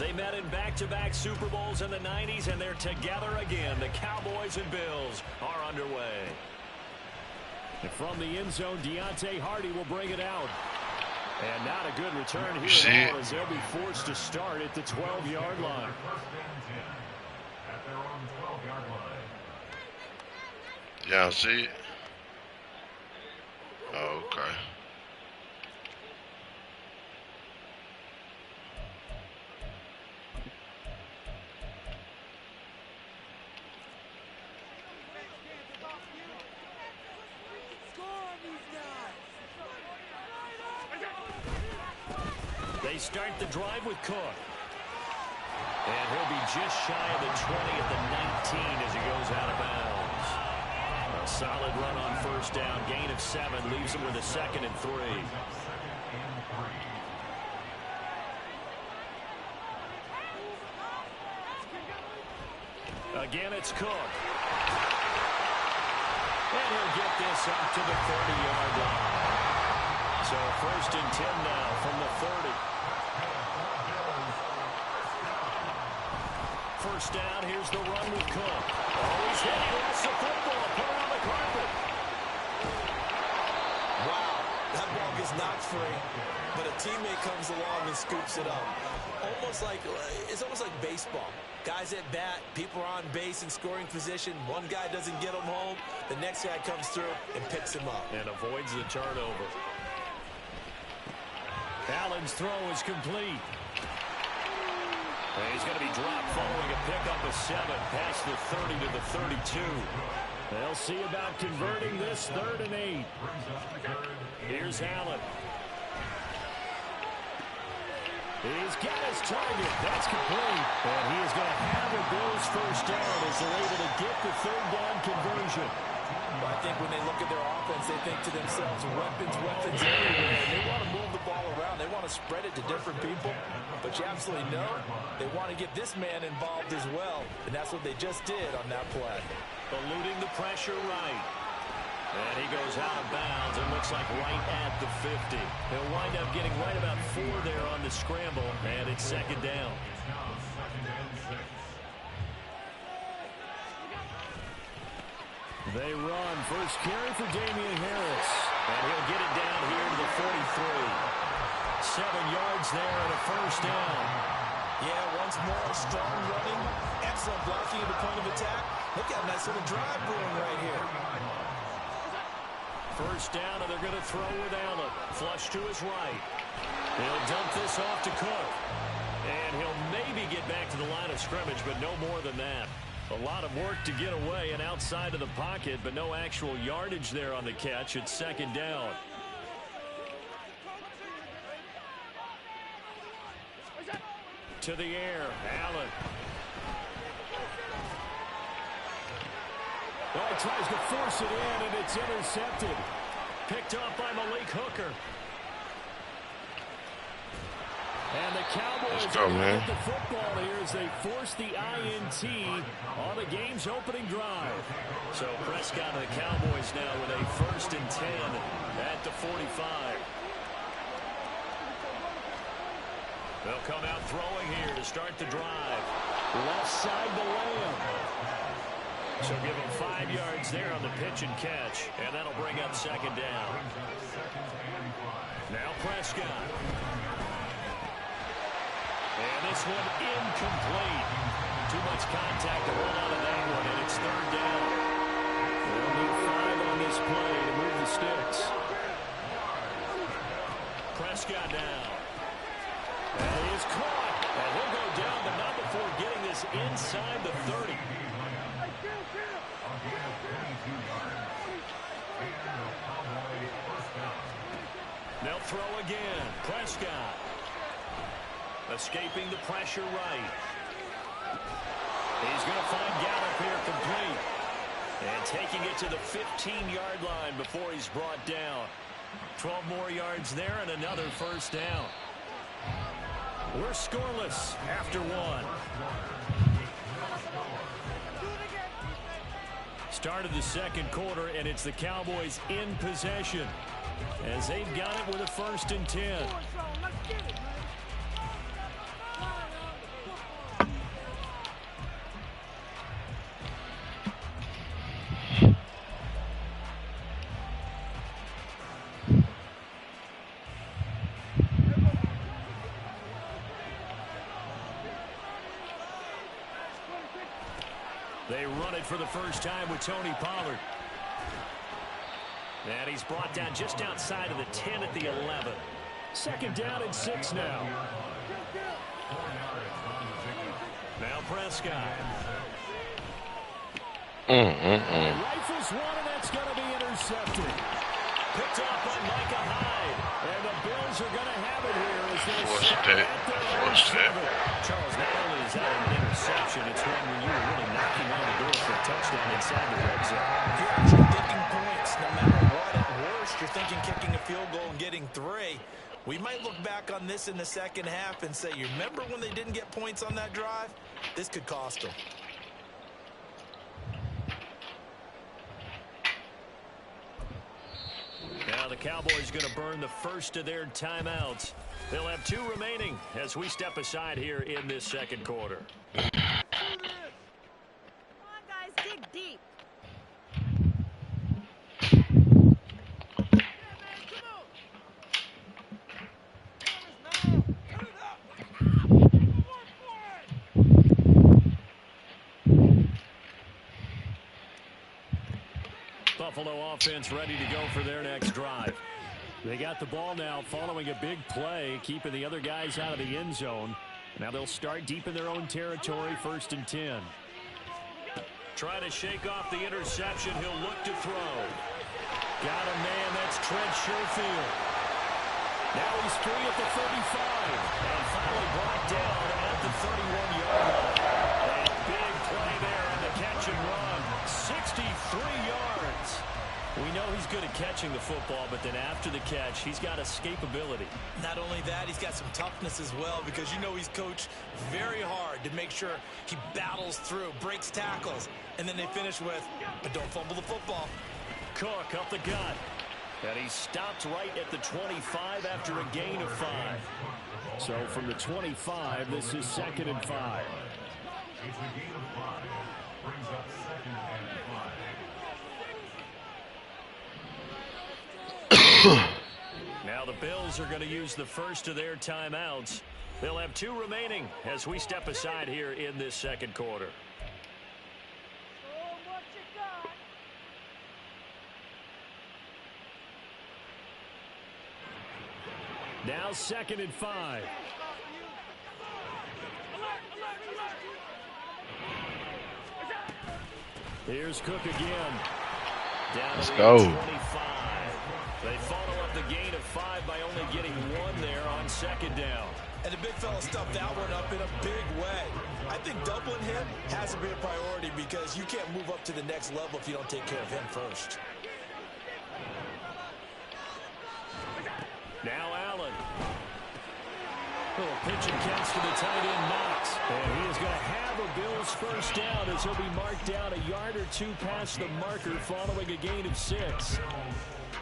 They met in back-to-back Super Bowls in the 90s, and they're together again. The Cowboys and Bills are underway. And from the end zone, Deontay Hardy will bring it out. And not a good return here at all, as they'll be forced to start at the 12-yard line. Yeah, see. Oh, okay. They start the drive with Cook. And he'll be just shy of the 20 at the 19 as he goes out of bounds. A solid run on first down. Gain of 7 leaves him with a 2nd and 3. Again, it's Cook. And he'll get this up to the 30-yard line. So 1st and 10 now from the 30. First down, here's the run with Cook. Oh, he's hit across the football, put it on the carpet. Wow, that ball gets knocked free, but a teammate comes along and scoops it up. It's almost like baseball. Guys at bat, people are on base in scoring position. One guy doesn't get him home, the next guy comes through and picks him up. And avoids the turnover. Allen's throw is complete. And he's going to be dropped following a pickup of 7 past the 30 to the 32. They'll see about converting this 3rd and 8. Here's Allen. He's got his target. That's complete. And he is going to have a Bills first down as they're able to get the 3rd down conversion. Well, I think when they look at their offense, they think to themselves, weapons everywhere. And they want to move the ball around. They want to spread it to different people. But you absolutely know they want to get this man involved as well. And that's what they just did on that play. Eluding the pressure right. And he goes out of bounds. It looks like right at the 50. He'll wind up getting right about 4 there on the scramble. And it's 2nd down. They run. First carry for Damian Harris. And he'll get it down here to the 43. 7 yards there and a first down. Yeah, once more, strong running. Excellent blocking at the point of attack. Look at a nice little drive brewing right here. First down, and they're going to throw with Allen. Flush to his right. He'll dump this off to Cook. And he'll maybe get back to the line of scrimmage, but no more than that. A lot of work to get away and outside of the pocket, but no actual yardage there on the catch. It's 2nd down. To the air, Allen. Oh, he tries to force it in, and it's intercepted. Picked up by Malik Hooker. And the Cowboys get the football here as they force the INT on the game's opening drive. So Prescott and the Cowboys now with a 1st and 10 at the 45. They'll come out throwing here to start the drive. Left side to Lamb. So give him 5 yards there on the pitch and catch. And that'll bring up 2nd down. Now Prescott. And this one incomplete. Too much contact to run out of that one, and it's 3rd down. They'll need 5 on this play to move the sticks. Prescott down. And he is caught. And he'll go down, but not before getting this inside the 30. They'll throw again. Prescott. Escaping the pressure right. He's going to find Gallup here complete. And taking it to the 15-yard line before he's brought down. 12 more yards there and another first down. We're scoreless after 1. Start of the 2nd quarter, and it's the Cowboys in possession as they've got it with a 1st and 10. They run it for the first time with Tony Pollard. And he's brought down just outside of the 10 at the 11. Second down and 6 now. Now Prescott. Rifles one, and that's going to be intercepted. Picked off by Micah Hyde. And the Bills are going to have it here as they start at their own 7. Charles, not only is that an interception, it's one where you were really knocking on the door for a touchdown inside the red zone. You're actually taking points no matter what. At worst, you're thinking kicking a field goal and getting 3. We might look back on this in the second half and say, you remember when they didn't get points on that drive? This could cost them. Now the Cowboys going to burn the first of their timeouts. They'll have 2 remaining as we step aside here in this second quarter. Come on, guys, dig deep. Buffalo offense ready to go for their next drive. They got the ball now following a big play, keeping the other guys out of the end zone. Now they'll start deep in their own territory, 1st and 10. Trying to shake off the interception. He'll look to throw. Got a man. That's Trent Sherfield. Now he's free at the 35. And finally brought down at the 31-yard line. A big play there on the catch and run. 63 yards. We know he's good at catching the football, but then after the catch, he's got escapability. Not only that, he's got some toughness as well, because you know he's coached very hard to make sure he battles through, breaks tackles, and then they finish with, but don't fumble the football. Cook up the gut. And he stopped right at the 25 after a gain of 5. So from the 25, this is 2nd and 5. Now the Bills are going to use the first of their timeouts. They'll have 2 remaining as we step aside here in this second quarter. Now 2nd and 5. Here's Cook again. Down Let's to go. 25. They follow up the gain of 5 by only getting 1 there on 2nd down. And the big fella stuffed that one up in a big way. I think doubling him has to be a priority, because you can't move up to the next level if you don't take care of him first. Now Allen. Little pitch and catch to the tight end, Knox. And he is going to have a Bills first down as he'll be marked down a yard or 2 past the marker following a gain of 6.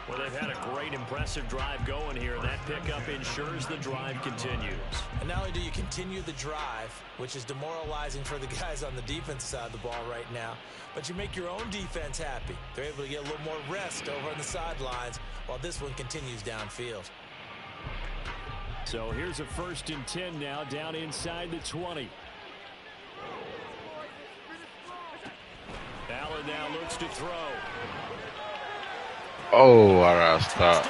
Well, they've had a great, impressive drive going here, and that pickup ensures the drive continues. And not only do you continue the drive, which is demoralizing for the guys on the defense side of the ball right now, but you make your own defense happy. They're able to get a little more rest over on the sidelines while this one continues downfield. So here's a 1st and 10 now, down inside the 20. Allen now looks to throw. Oh, I gotta stop.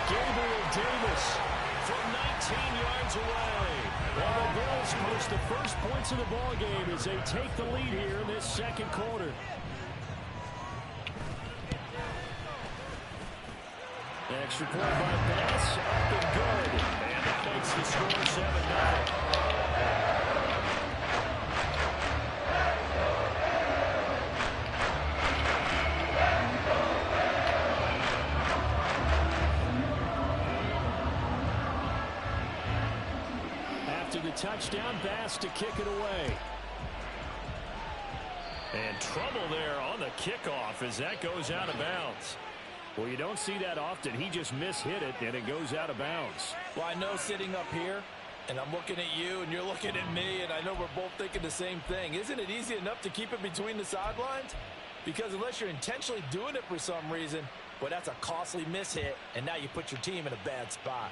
Gabriel Davis from 19 yards away. And the Bills post the first points of the ball game as they take the lead here in this second quarter. Extra point by Bass, up and good. And that makes the score 7-0. After the touchdown, Bass to kick it away. And trouble there on the kickoff as that goes out of bounds. Well, you don't see that often. He just mishit it, and it goes out of bounds. Well, I know sitting up here, and I'm looking at you, and you're looking at me, and I know we're both thinking the same thing. Isn't it easy enough to keep it between the sidelines? Because unless you're intentionally doing it for some reason, well, that's a costly mishit, and now you put your team in a bad spot.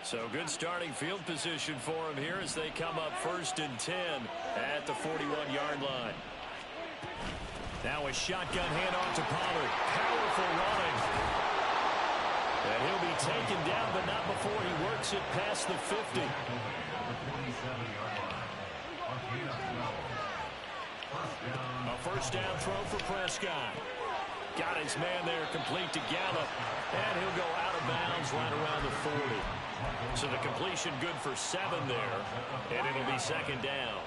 So good starting field position for him here as they come up 1st and 10 at the 41-yard line. Now a shotgun handoff to Pollard. Powerful running. And he'll be taken down, but not before he works it past the 50. A first down throw for Prescott. Got his man there complete to Gallup. And he'll go out of bounds right around the 40. So the completion good for 7 there. And it'll be 2nd down.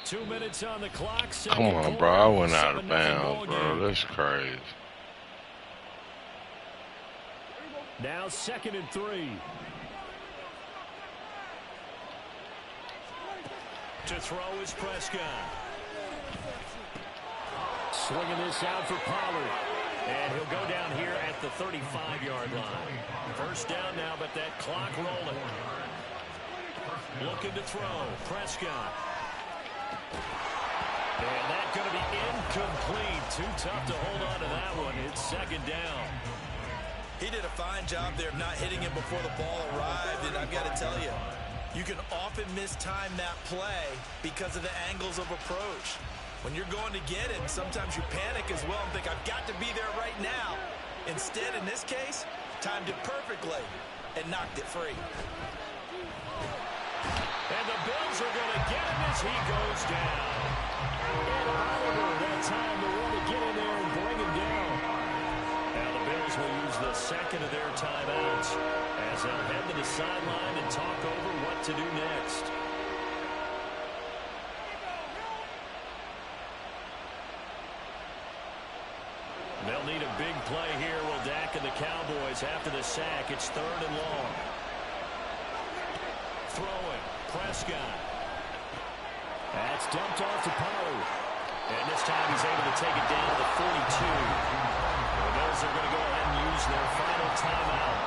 2 minutes on the clock. Come on, bro. I went out of bounds, bro. That's crazy. Now 2nd and 3. To throw is Prescott. Swinging this out for Pollard. And he'll go down here at the 35-yard line. First down now, but that clock rolling. Looking to throw. Prescott. And that's going to be incomplete. Too tough to hold on to that one. It's 2nd down. He did a fine job there of not hitting him before the ball arrived. And I've got to tell you, you can often mistime that play because of the angles of approach. When you're going to get him, sometimes you panic as well and think, I've got to be there right now. Instead, in this case, timed it perfectly and knocked it free. And the Bills are going to get him as he goes down. And Oliver that time to want to get in there and bring him down. Now the Bills will use the 2nd of their timeouts as they'll head to the sideline and talk over what to do next. They'll need a big play here. Will Dak and the Cowboys after the sack. It's 3rd and long. Throwing. Prescott. That's dumped off to Pollard. And this time he's able to take it down to the 42. The Bills are going to go ahead and use their final timeout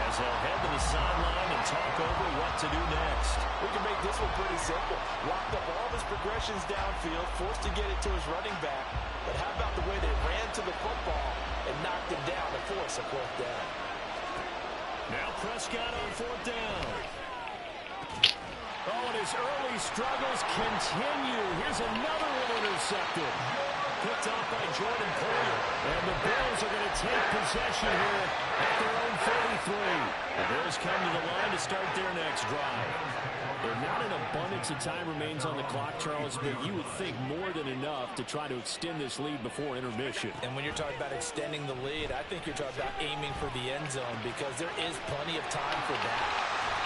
as they'll head to the sideline and talk over what to do next. We can make this one pretty simple. Locked up all of his progressions downfield, forced to get it to his running back. But how about the way they ran to the football and knocked him down to force a 4th down? Now Prescott on 4th down. Oh, and his early struggles continue. Here's another one intercepted. Picked off by Jordan Poyer. And the Bills are going to take possession here at their own 43. The Bills come to the line to start their next drive. There's not an abundance of time remains on the clock, Charles, but you would think more than enough to try to extend this lead before intermission. And when you're talking about extending the lead, I think you're talking about aiming for the end zone because there is plenty of time for that.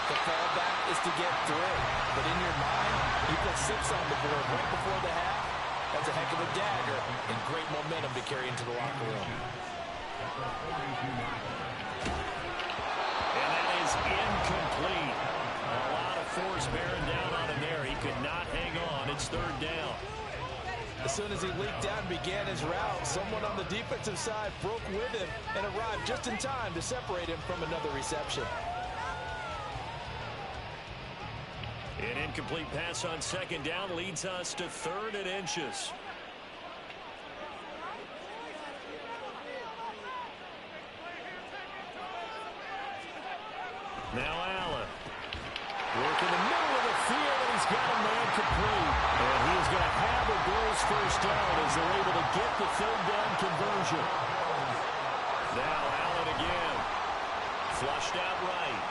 The fallback is to get through. But in your mind, you put 6 on the board right before the half. That's a heck of a dagger and great momentum to carry into the locker room. And that is incomplete. A lot of force bearing down on him there. He could not hang on. It's 3rd down. As soon as he leaked down and began his route, someone on the defensive side broke with him and arrived just in time to separate him from another reception. An incomplete pass on 2nd down leads us to 3rd and inches. Now Allen. Work in the middle of the field, and he's got a man complete. And he's going to have a Bills first down as they're able to get the 3rd down conversion. Now Allen again. Flushed out right.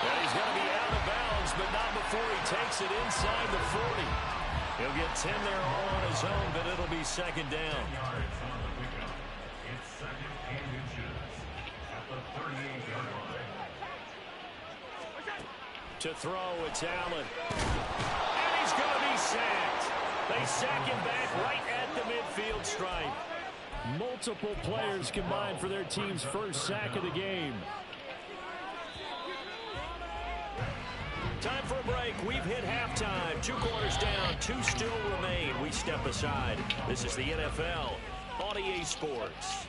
And he's going to be out of bounds, but not before he takes it inside the 40. He'll get 10 there all on his own, but it'll be 2nd down. To throw, it's Allen. And he's going to be sacked. They sack him back right at the midfield stripe. Multiple players combined for their team's first sack of the game. Time for a break. We've hit halftime. 2 quarters down. 2 still remain. We step aside. This is the NFL on EA Sports.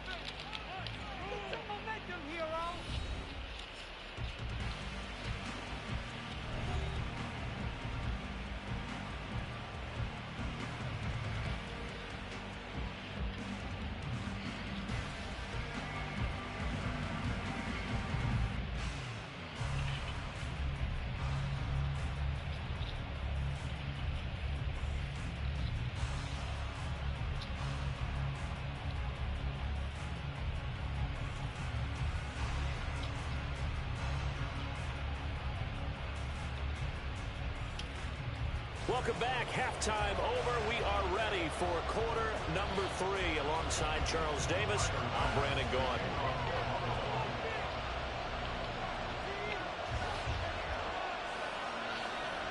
Welcome back. Halftime over. We are ready for quarter number 3. Alongside Charles Davis, I'm Brandon Gaudin.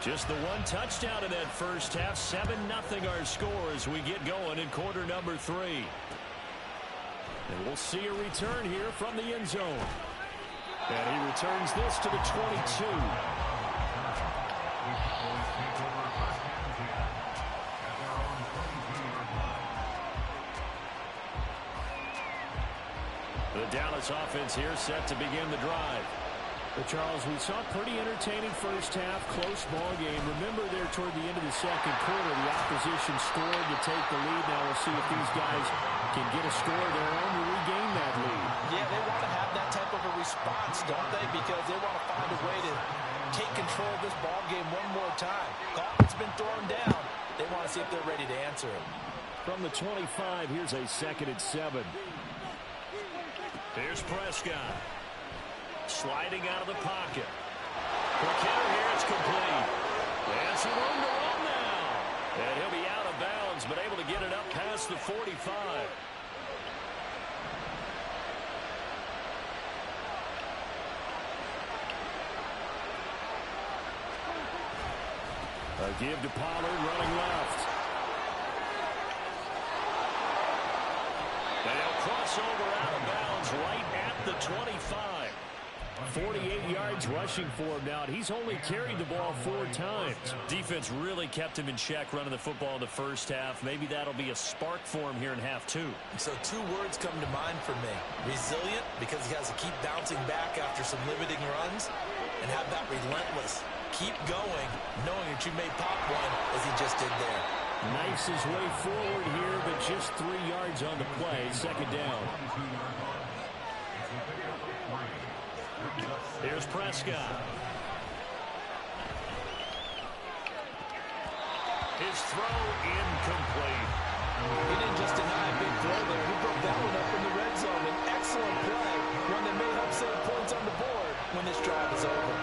Just the one touchdown in that first half. 7-0 our score as we get going in quarter number 3. And we'll see a return here from the end zone. And he returns this to the 22. The Dallas offense here set to begin the drive. But Charles, we saw a pretty entertaining first half, close ball game. Remember there toward the end of the second quarter, the opposition scored to take the lead. Now we'll see if these guys can get a score of their own to regain that lead. Yeah, they want to have that type of a response, don't they? Because they want to find a way to take control of this ball game one more time. Gauntlet's been thrown down. They want to see if they're ready to answer it. From the 25, here's a 2nd and 7. Here's Prescott. Sliding out of the pocket. Quick hitter here, it's complete. And some room to run now. And he'll be out of bounds, but able to get it up past the 45. A give to Pollard running left. And he'll cross over out of bounds right at the 25. 48 yards rushing for him now. He's only carried the ball 4 times. Defense really kept him in check running the football in the first half. Maybe that'll be a spark for him here in half 2. So 2 words come to mind for me. Resilient, because he has to keep bouncing back after some limiting runs. And how about relentless? Keep going, knowing that you may pop one as he just did there. Knifes his way forward here, but just 3 yards on the play. 2nd down. Here's Prescott. His throw incomplete. He didn't just deny a big throw there. He broke that one up in the red zone. An excellent play. One that may help save points on the board when this drive is over.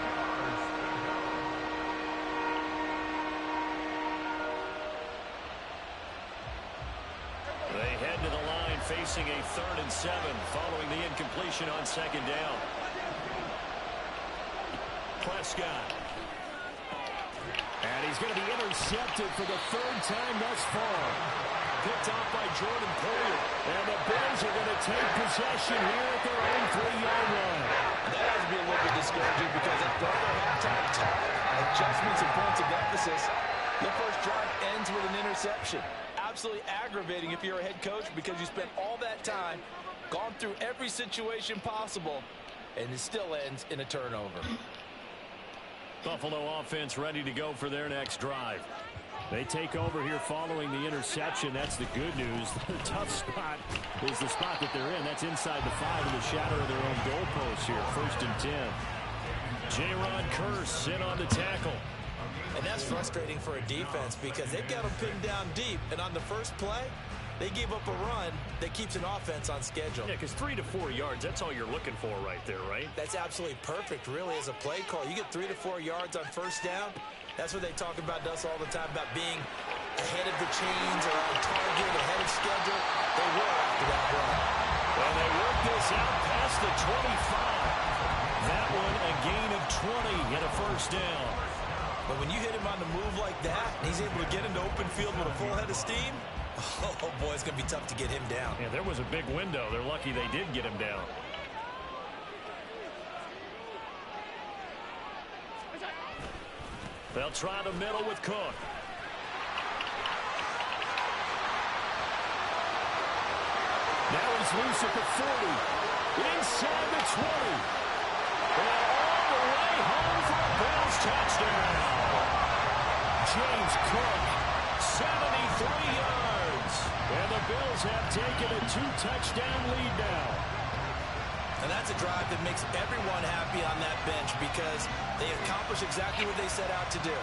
They head to the line facing a 3rd and 7 following the incompletion on 2nd down. Prescott. And he's going to be intercepted for the 3rd time thus far. Picked off by Jordan Poyer. And the Bills are going to take possession here at their own 3-yard line. That has to be a little bit discouraging because at their halftime talk, adjustments and points of emphasis, the first drive ends with an interception. Absolutely aggravating if you're a head coach because you spent all that time, gone through every situation possible, and it still ends in a turnover. Buffalo offense ready to go for their next drive. They take over here following the interception. That's the good news. The tough spot is the spot that they're in. That's inside the 5 in the shadow of their own goalpost here. 1st and 10. J-Rod Curse in on the tackle. And that's frustrating for a defense because they've got them pinned down deep. And on the first play, they gave up a run that keeps an offense on schedule. Yeah, because 3 to 4 yards, that's all you're looking for right there, right? That's absolutely perfect, really, as a play call. You get 3 to 4 yards on first down. That's what they talk about us all the time, about being ahead of the chains or on target, ahead of schedule. They were after that run. Well, they work this out past the 25. That one a gain of 20 and a 1st down. But when you hit him on the move like that, and he's able to get into open field with a full head of steam, oh boy, it's going to be tough to get him down. Yeah, there was a big window. They're lucky they did get him down. They'll try the middle with Cook. Now he's loose at the 40. Inside the 20. And all the way home for a Bills touchdown. James Cook, 73 yards. And the Bills have taken a 2-touchdown lead now. And that's a drive that makes everyone happy on that bench because they accomplish exactly what they set out to do.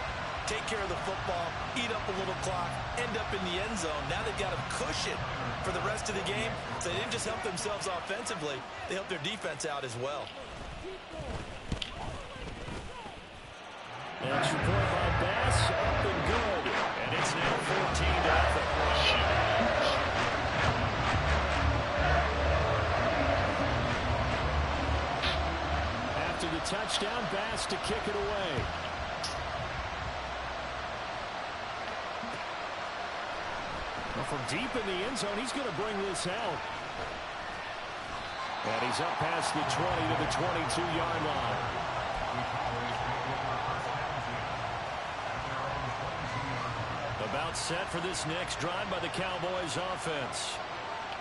Take care of the football, eat up a little clock, end up in the end zone. Now they've got a cushion for the rest of the game. So they didn't just help themselves offensively, they helped their defense out as well. And support by Bass, up and good. to the touchdown. Bass to kick it away. Well, from deep in the end zone, he's going to bring this out. And he's up past the 20 to the 22-yard line. About set for this next drive by the Cowboys offense.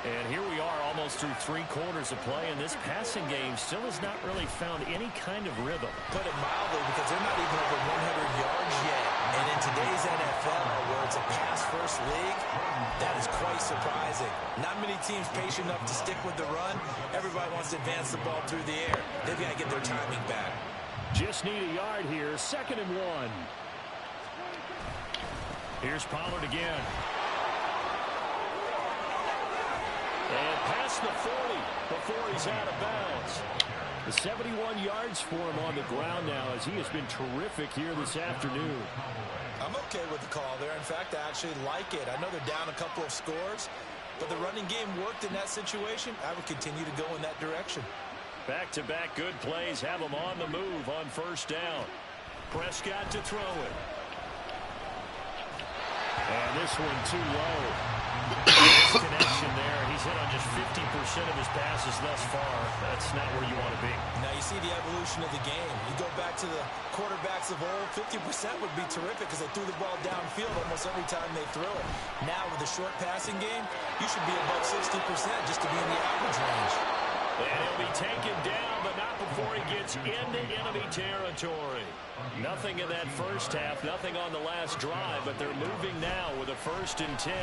And here we are almost through 3 quarters of play, and this passing game still has not really found any kind of rhythm. Put it mildly, because they're not even over 100 yards yet. And in today's NFL, where it's a pass-first league, that is quite surprising. Not many teams patient enough to stick with the run. Everybody wants to advance the ball through the air. They've got to get their timing back. Just need a yard here. 2nd and 1. Here's Pollard again. And past the 40 before he's out of bounds. The 71 yards for him on the ground now, as he has been terrific here this afternoon. I'm okay with the call there. In fact, I actually like it. I know they're down a couple of scores, but the running game worked in that situation. I would continue to go in that direction. Back-to-back good plays have him on the move on 1st down. Prescott to throw it. And this one too low. Nice connection there. He's hit on just 50% of his passes thus far. That's not where you want to be. Now you see the evolution of the game. You go back to the quarterbacks of old, 50% would be terrific because they threw the ball downfield almost every time they throw it. Now with a short passing game, you should be above 60% just to be in the average range. And he'll be taken down, but not before he gets into enemy territory. Nothing in that first half, nothing on the last drive, but they're moving now with a 1st and 10.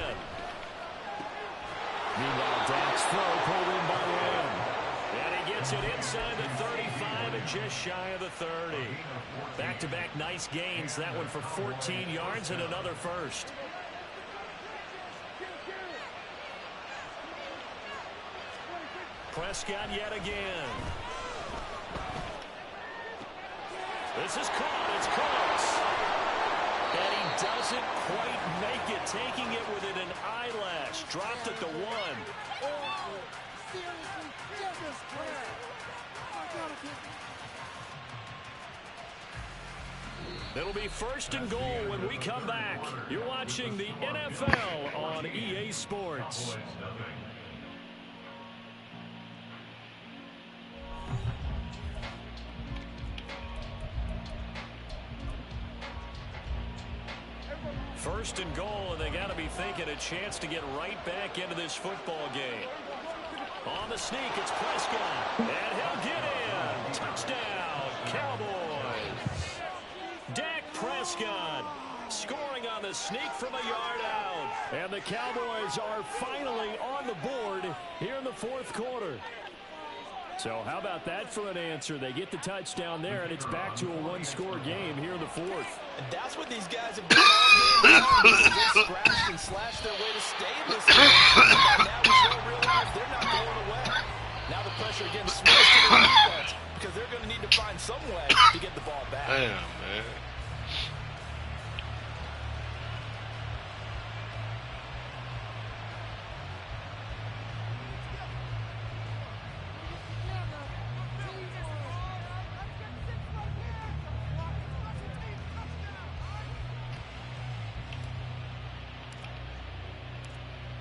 Meanwhile, Dak's throw pulled in by Lamb. And he gets it inside the 35 and just shy of the 30. Back-to-back nice gains. That one for 14 yards and another 1st. Prescott yet again. This is caught. It's close. And he doesn't quite make it. Taking it within an eyelash. Dropped at the 1. It'll be 1st and goal when we come back. You're watching the NFL on EA Sports. First and goal, and they got to be thinking a chance to get right back into this football game. On the sneak, it's Prescott, and he'll get in. Touchdown, Cowboys. Dak Prescott scoring on the sneak from a yard out. And the Cowboys are finally on the board here in the 4th quarter. So how about that for an answer? They get the touchdown there, and it's back to a 1-score game here in the 4th. And that's what these guys have done all game long. They scratched and slashed their way to stay in this game. And now we still realize they're not going away. Now the pressure again switches to the defense because they're going to need to find some way to get the ball back. Damn, man.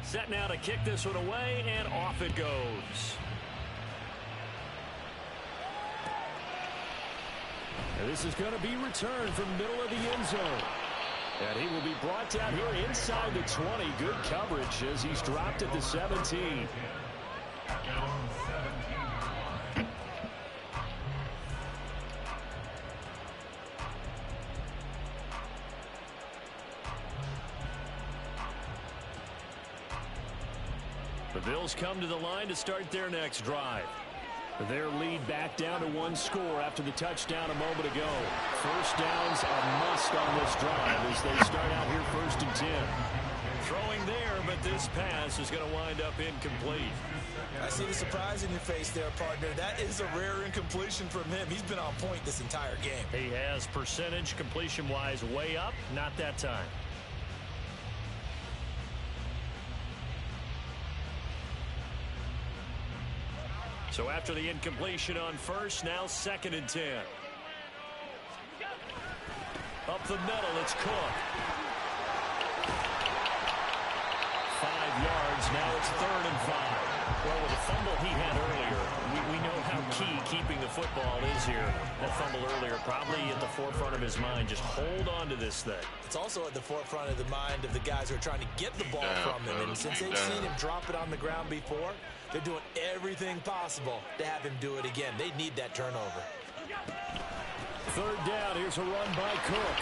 Set now to kick this one away, and off it goes. And this is going to be returned from the middle of the end zone. And he will be brought down here inside the 20. Good coverage as he's dropped at the 17. The Bills come to the line to start their next drive. Their lead back down to 1 score after the touchdown a moment ago. First down's a must on this drive as they start out here 1st and 10. Throwing there, but this pass is going to wind up incomplete. I see the surprise in your face there, partner. That is a rare incompletion from him. He's been on point this entire game. He has percentage completion-wise way up, not that time. So after the incompletion on first, now 2nd and 10. Up the middle, it's Cook. 5 yards, now it's 3rd and 5. Well, with the fumble he had earlier, we know how key keeping the football is here. That fumble earlier probably at the forefront of his mind. Just hold on to this thing. It's also at the forefront of the mind of the guys who are trying to get the ball from him. And since they've seen him drop it on the ground before, they're doing everything possible to have him do it again. They need that turnover. 3rd down. Here's a run by Cook.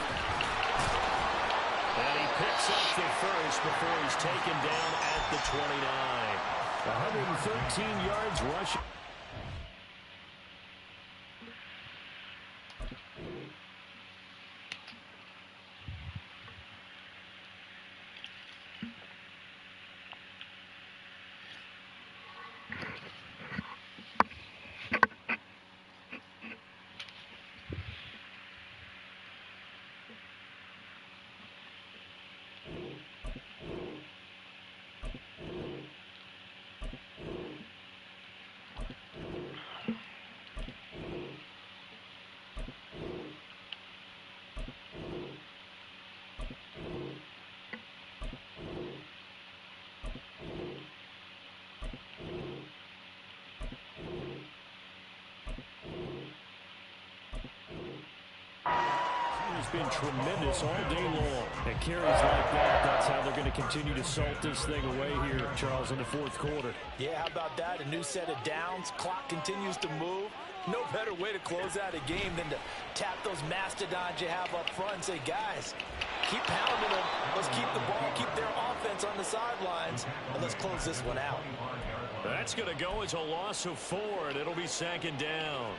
And he picks up the first before he's taken down at the 29. 113 yards rushing. He's been tremendous all day long. And carries like that, that's how they're going to continue to salt this thing away here, Charles, in the 4th quarter. Yeah, how about that? A new set of downs. Clock continues to move. No better way to close out a game than to tap those mastodons you have up front and say, guys, keep pounding them. Let's keep the ball, keep their offense on the sidelines, and let's close this one out. That's going to go as a loss of 4, and it'll be 2nd down.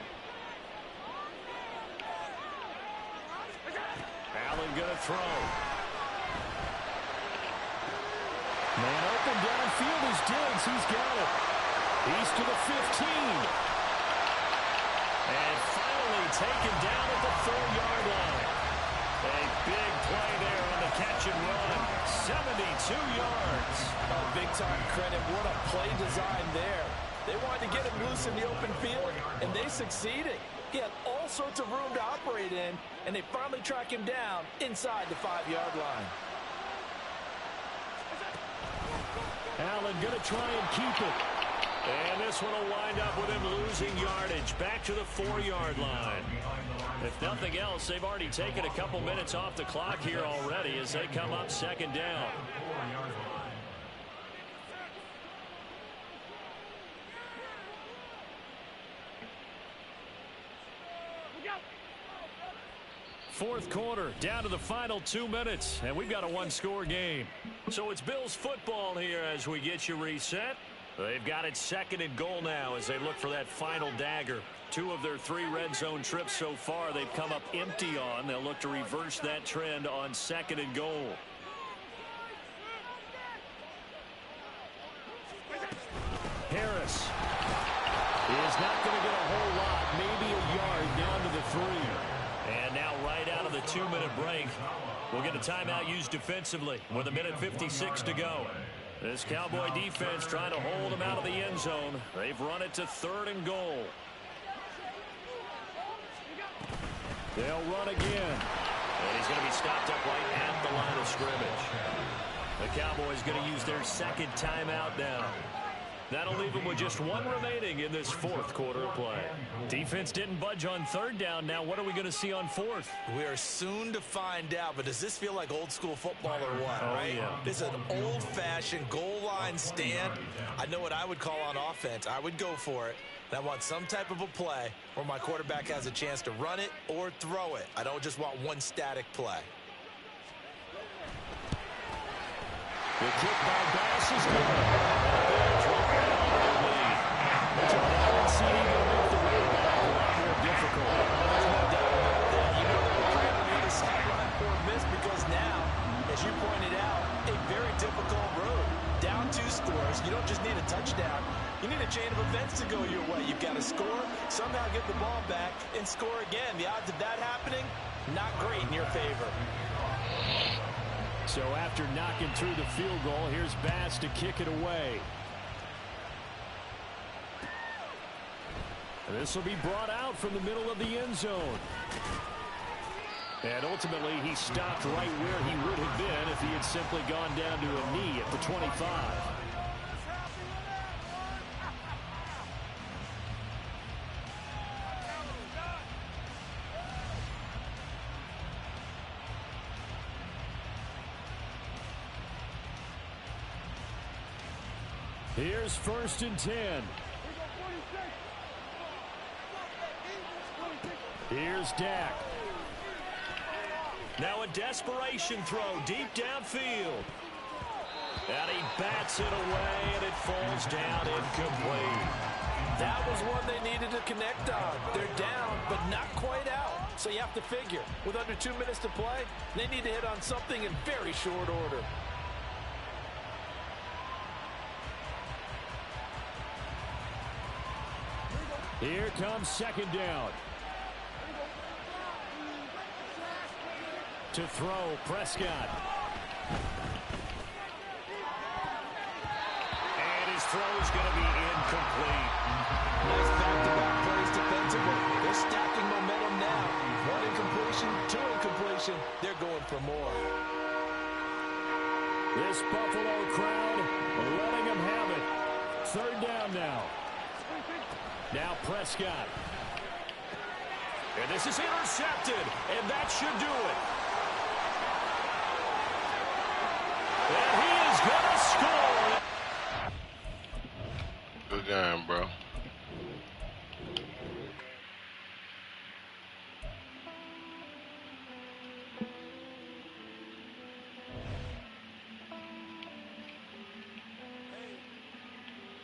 Allen going to throw. Man open downfield is Diggs. He's got it. He's to the 15. And finally taken down at the 4-yard line. A big play there on the catch and run. 72 yards. Oh, big-time credit. What a play design there. They wanted to get him loose in the open field, and they succeeded. He had all sorts of room to operate in, and they finally track him down inside the 5-yard line. Allen going to try and keep it. And this one will wind up with him losing yardage back to the 4-yard line. If nothing else, they've already taken a couple minutes off the clock here already as they come up 2nd down. Fourth quarter, down to the final 2 minutes, and we've got a 1-score game. So it's Bills football here as we get you reset. They've got it 2nd and goal now as they look for that final dagger. 2 of their 3 red zone trips so far they've come up empty on. They'll look to reverse that trend on 2nd and goal. Harris is not going to get a whole lot, maybe a yard down to the 3. And now right out of the 2-minute break, we'll get a timeout used defensively with 1:56 to go. This Cowboy defense trying to hold them out of the end zone. They've run it to 3rd and goal. They'll run again. And he's going to be stopped up right at the line of scrimmage. The Cowboys going to use their 2nd timeout now. That'll leave them with just 1 remaining in this 4th quarter of play. Defense didn't budge on 3rd down. Now what are we going to see on 4th? We are soon to find out, but does this feel like old school football or what, right? Yeah. This is an old-fashioned goal line stand. I know what I would call on offense. I would go for it. And I want some type of a play where my quarterback has a chance to run it or throw it. I don't just want one static play. The kick by Bass is good. As you pointed out, a very difficult road. Down 2 scores. You don't just need a touchdown. You need a chain of events to go your way. You've got to score, somehow get the ball back, and score again. The odds of that happening, not great in your favor. So after knocking through the field goal, here's Bass to kick it away. And this will be brought out from the middle of the end zone. And ultimately, he stopped right where he would have been if he had simply gone down to a knee at the 25. Here's 1st and 10. Here's Dak. Now a desperation throw deep downfield. And he bats it away, and it falls down incomplete. That was one they needed to connect on. They're down, but not quite out. So you have to figure, with under 2 minutes to play, they need to hit on something in very short order. Here comes 2nd down. To throw, Prescott. And his throw's going to be incomplete. Nice back-to-back plays defensively. They're stacking momentum now. 1 incompletion, 2 incompletion. They're going for more. This Buffalo crowd letting them have it. 3rd down now. Now Prescott. And this is intercepted, and that should do it.